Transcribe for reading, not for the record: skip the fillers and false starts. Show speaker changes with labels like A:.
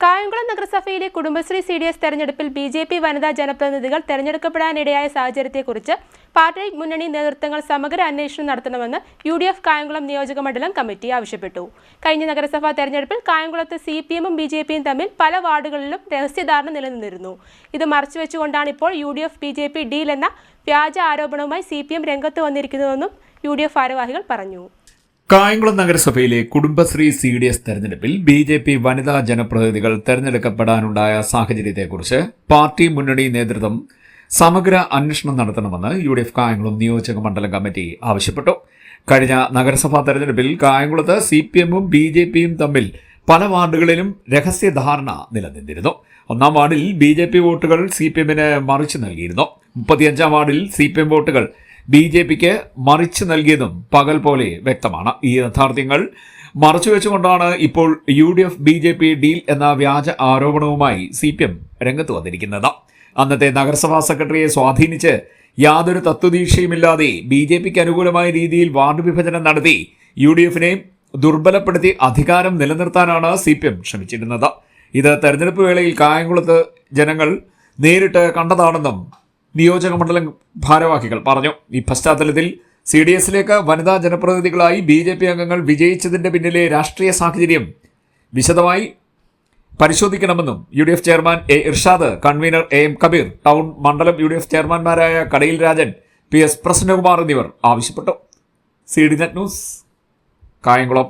A: കായംകുളം നഗരസഭയിലെ കുടുംബശ്രീ CDS തെരഞ്ഞെടുപ്പിൽ BJP വനിതാ ജനപ്രതിനിധികൾ തെരഞ്ഞെടുക്കപ്പെടാനിടയായ സാഹചര്യത്തെക്കുറിച്ച് പാർട്ടി മുന്നണി നേതൃത്വങ്ങൾ സമഗ്ര അന്വേഷണം നടത്തണമെന്ന് UDF കായംകുളം നിയോജകമണ്ഡലം കമ്മിറ്റി ആവശ്യപ്പെട്ടു. കഴിഞ്ഞ നഗരസഭാ തെരഞ്ഞെടുപ്പിൽ കായംകുളത്ത് CPM-ഉം BJP-യും തമ്മിൽ പല വാർഡുകളിലും രഹസ്യധാരണ നിലനിന്നിരുന്നു. ഇത് മറച്ചുവെച്ചുകൊണ്ടാണ് ഇപ്പോൾ UDF-BJP ഡീൽ എന്ന വ്യാജ ആരോപണവുമായി CPM രംഗത്ത് വന്നിരിക്കുന്നതെന്നും UDF ഭാരവാഹികൾ പറഞ്ഞു.
B: കായംകുളം നഗരസഭയിലെ കുടുംബശ്രീ CDS തെരഞ്ഞെടുപ്പിൽ BJP വനിതാ ജനപ്രതിനിധികൾ തെരഞ്ഞെടുക്കപ്പെടാനുണ്ടായ സാഹചര്യത്തെക്കുറിച്ച് പാർട്ടി മുന്നണി നേതൃത്വം സമഗ്ര അന്വേഷണം നടത്തണമെന്ന് UDF കായംകുളം നിയോജക മണ്ഡലം കമ്മിറ്റി ആവശ്യപ്പെട്ടു. കഴിഞ്ഞ നഗരസഭാ തെരഞ്ഞെടുപ്പിൽ കായംകുളത്ത് CPM-ഉം BJP-യും തമ്മിൽ പല വാർഡുകളിലും രഹസ്യധാരണ നിലനിന്നിരുന്നു. ഒന്നാം വാർഡിൽ BJP വോട്ടുകൾ CPM-ന് മറിച്ചു നൽകിയിരുന്നു. 35-ാം വാർഡിൽ CPM വോട്ടുകൾ BJP-ക്ക് മറിച്ചു നൽകിയതും പകൽ പോലെ വ്യക്തമാണ്. ഈ യാഥാർത്ഥ്യങ്ങൾ മറച്ചുവെച്ചുകൊണ്ടാണ് ഇപ്പോൾ UDF-BJP ഡീൽ എന്ന വ്യാജ ആരോപണവുമായി CPM രംഗത്ത് വന്നിരിക്കുന്നത്. അന്നത്തെ നഗരസഭാ സെക്രട്ടറിയെ സ്വാധീനിച്ച് യാതൊരു തത്വദീക്ഷയുമില്ലാതെ BJP-ക്ക് അനുകൂലമായ രീതിയിൽ വാർഡ് വിഭജനം നടത്തി UDF-നെ ദുർബലപ്പെടുത്തി അധികാരം നിലനിർത്താനാണ് CPM ശ്രമിച്ചിരുന്നത്. ഇത് തെരഞ്ഞെടുപ്പ് വേളയിൽ കായംകുളത്ത് ജനങ്ങൾ നേരിട്ട് കണ്ടതാണെന്നും നിയോജക മണ്ഡലം ഭാരവാഹികൾ പറഞ്ഞു. ഈ പശ്ചാത്തലത്തിൽ CDS-ലേക്ക് വനിതാ ജനപ്രതിനിധികളായി BJP അംഗങ്ങൾ വിജയിച്ചതിന്റെ പിന്നിലെ രാഷ്ട്രീയ സാഹചര്യം വിശദമായി പരിശോധിക്കണമെന്നും UDF chairman A. Irshad, convener AM Kabir, town മണ്ഡലം UDF ചെയർമാൻമാരായ കടയിൽ രാജൻ, PS പ്രസന്നകുമാർ എന്നിവർ ആവശ്യപ്പെട്ടു. CDNet news, Kayamkulam.